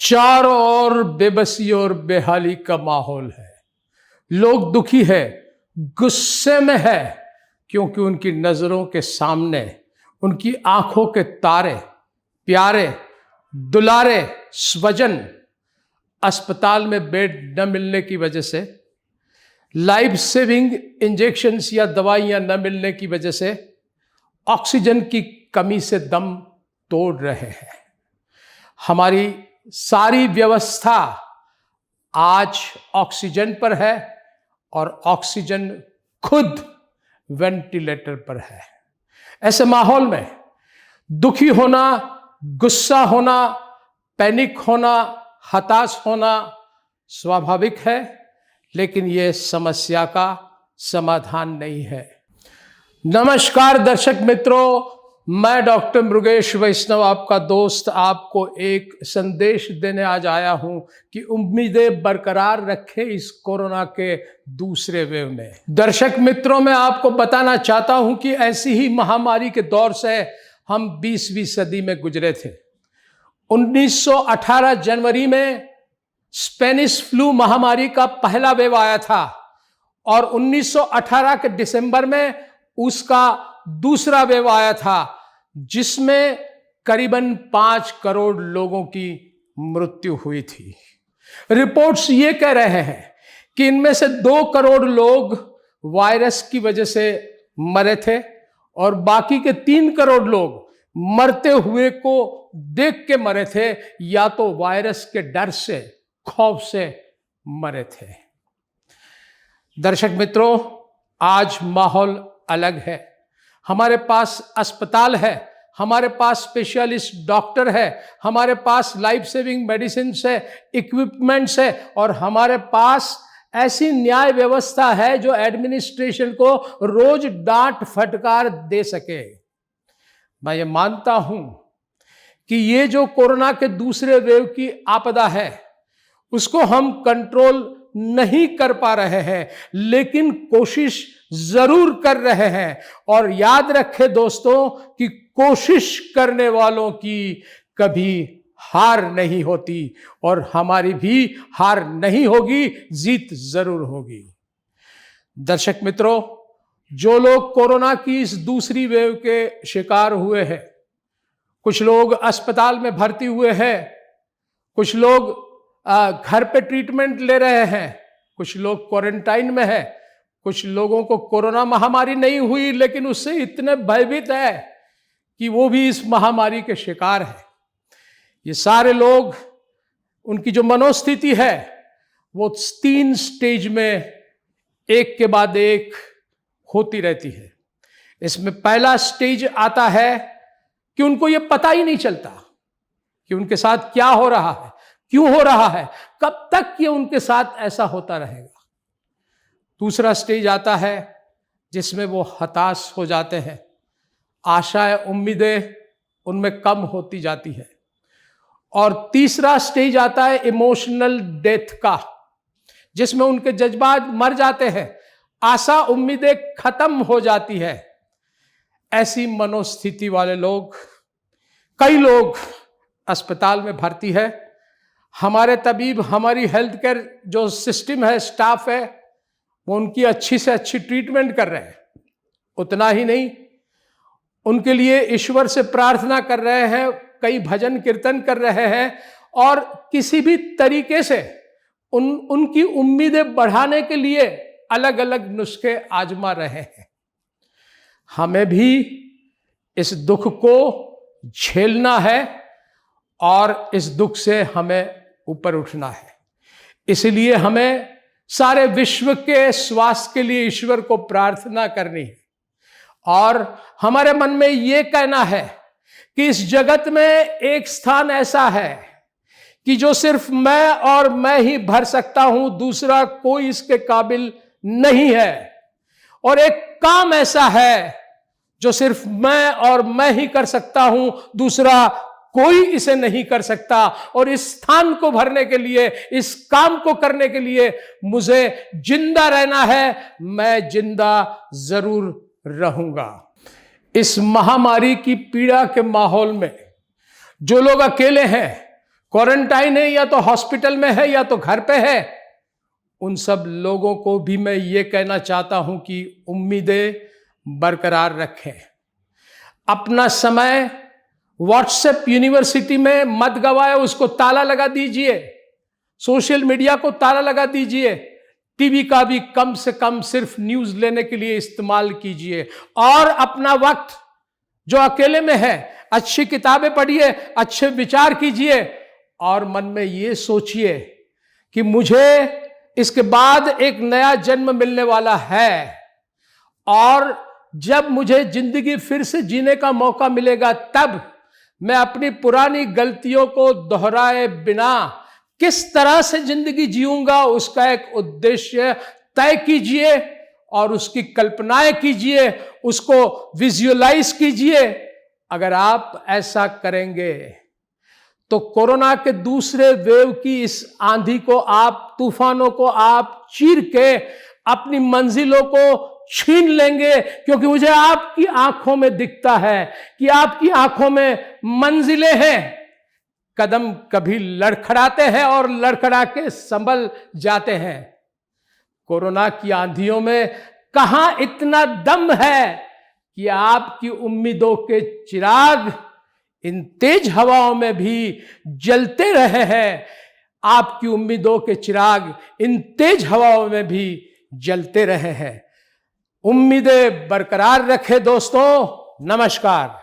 चारों ओर बेबसी और बेहाली का माहौल है। लोग दुखी है, गुस्से में है, क्योंकि उनकी नजरों के सामने उनकी आंखों के तारे, प्यारे दुलारे स्वजन अस्पताल में बेड न मिलने की वजह से, लाइफ सेविंग इंजेक्शन्स या दवाइयां न मिलने की वजह से ऑक्सीजन की कमी से दम तोड़ रहे हैं। हमारी सारी व्यवस्था आज ऑक्सीजन पर है और ऑक्सीजन खुद वेंटिलेटर पर है। ऐसे माहौल में दुखी होना, गुस्सा होना, पैनिक होना, हताश होना स्वाभाविक है, लेकिन यह समस्या का समाधान नहीं है। नमस्कार दर्शक मित्रों, मैं डॉक्टर मृगेश वैष्णव, आपका दोस्त, आपको एक संदेश देने आज आया हूं कि उम्मीदें बरकरार रखें इस कोरोना के दूसरे वेव में। दर्शक मित्रों, मैं आपको बताना चाहता हूं कि ऐसी ही महामारी के दौर से हम 20वीं सदी में गुजरे थे। 1918 जनवरी में स्पेनिश फ्लू महामारी का पहला वेव आया था और 1918 के दिसंबर में उसका दूसरा वेव आया था, जिसमें करीबन 5 करोड़ लोगों की मृत्यु हुई थी। रिपोर्ट्स ये कह रहे हैं कि इनमें से 2 करोड़ लोग वायरस की वजह से मरे थे और बाकी के 3 करोड़ लोग मरते हुए को देख के मरे थे, या तो वायरस के डर से, खौफ से मरे थे। दर्शक मित्रों, आज माहौल अलग है। हमारे पास अस्पताल है, हमारे पास स्पेशलिस्ट डॉक्टर है, हमारे पास लाइफ सेविंग मेडिसिन है, इक्विपमेंट्स है और हमारे पास ऐसी न्याय व्यवस्था है जो एडमिनिस्ट्रेशन को रोज डांट फटकार दे सके। मैं ये मानता हूं कि ये जो कोरोना के दूसरे वेव की आपदा है उसको हम कंट्रोल नहीं कर पा रहे हैं, लेकिन कोशिश जरूर कर रहे हैं। और याद रखें दोस्तों कि कोशिश करने वालों की कभी हार नहीं होती और हमारी भी हार नहीं होगी, जीत जरूर होगी। दर्शक मित्रों, जो लोग कोरोना की इस दूसरी वेव के शिकार हुए हैं, कुछ लोग अस्पताल में भर्ती हुए हैं, कुछ लोग घर पे ट्रीटमेंट ले रहे हैं, कुछ लोग क्वारंटाइन में है, कुछ लोगों को कोरोना महामारी नहीं हुई लेकिन उससे इतने भयभीत है कि वो भी इस महामारी के शिकार है। ये सारे लोग, उनकी जो मनोस्थिति है वो 3 स्टेज में एक के बाद एक होती रहती है। इसमें पहला स्टेज आता है कि उनको ये पता ही नहीं चलता कि उनके साथ क्या हो रहा है, क्यों हो रहा है, कब तक ये उनके साथ ऐसा होता रहेगा। दूसरा स्टेज आता है जिसमें वो हताश हो जाते हैं, आशाएं, उम्मीदें उनमें कम होती जाती है। और तीसरा स्टेज आता है इमोशनल डेथ का, जिसमें उनके जज्बात मर जाते हैं, आशा उम्मीदें खत्म हो जाती है। ऐसी मनोस्थिति वाले लोग, कई लोग अस्पताल में भर्ती है। हमारे तबीब, हमारी हेल्थ केयर जो सिस्टम है, स्टाफ है, वो उनकी अच्छी से अच्छी ट्रीटमेंट कर रहे हैं। उतना ही नहीं, उनके लिए ईश्वर से प्रार्थना कर रहे हैं, कई भजन कीर्तन कर रहे हैं और किसी भी तरीके से उनकी उम्मीदें बढ़ाने के लिए अलग अलग नुस्खे आजमा रहे हैं। हमें भी इस दुख को झेलना है और इस दुख से हमें ऊपर उठना है। इसलिए हमें सारे विश्व के स्वास्थ्य के लिए ईश्वर को प्रार्थना करनी है और हमारे मन में यह कहना है कि इस जगत में एक स्थान ऐसा है कि जो सिर्फ मैं और मैं ही भर सकता हूं, दूसरा कोई इसके काबिल नहीं है। और एक काम ऐसा है जो सिर्फ मैं और मैं ही कर सकता हूं, दूसरा कोई इसे नहीं कर सकता। और इस स्थान को भरने के लिए, इस काम को करने के लिए मुझे जिंदा रहना है। मैं जिंदा जरूर रहूंगा। इस महामारी की पीड़ा के माहौल में जो लोग अकेले हैं, क्वारंटाइन है या तो हॉस्पिटल में है या तो घर पे है, उन सब लोगों को भी मैं ये कहना चाहता हूं कि उम्मीदें बरकरार रखें। अपना समय व्हाट्सएप यूनिवर्सिटी में मत गवाए, उसको ताला लगा दीजिए। सोशल मीडिया को ताला लगा दीजिए। टीवी का भी कम से कम सिर्फ न्यूज लेने के लिए इस्तेमाल कीजिए। और अपना वक्त जो अकेले में है, अच्छी किताबें पढ़िए, अच्छे विचार कीजिए और मन में ये सोचिए कि मुझे इसके बाद एक नया जन्म मिलने वाला है और जब मुझे जिंदगी फिर से जीने का मौका मिलेगा तब मैं अपनी पुरानी गलतियों को दोहराए बिना किस तरह से जिंदगी जीऊंगा, उसका एक उद्देश्य तय कीजिए और उसकी कल्पनाएं कीजिए, उसको विजुअलाइज कीजिए। अगर आप ऐसा करेंगे तो कोरोना के दूसरे वेव की इस आंधी को आप, तूफानों को आप चीर के अपनी मंजिलों को छीन लेंगे, क्योंकि मुझे आपकी आंखों में दिखता है कि आपकी आंखों में मंजिलें हैं। कदम कभी लड़खड़ाते हैं और लड़खड़ा के संभल जाते हैं। कोरोना की आंधियों में कहां इतना दम है कि आपकी उम्मीदों के चिराग इन तेज हवाओं में भी जलते रहे हैं। आपकी उम्मीदों के चिराग इन तेज हवाओं में भी जलते रहे हैं। उम्मीदें बरकरार रखें दोस्तों। नमस्कार।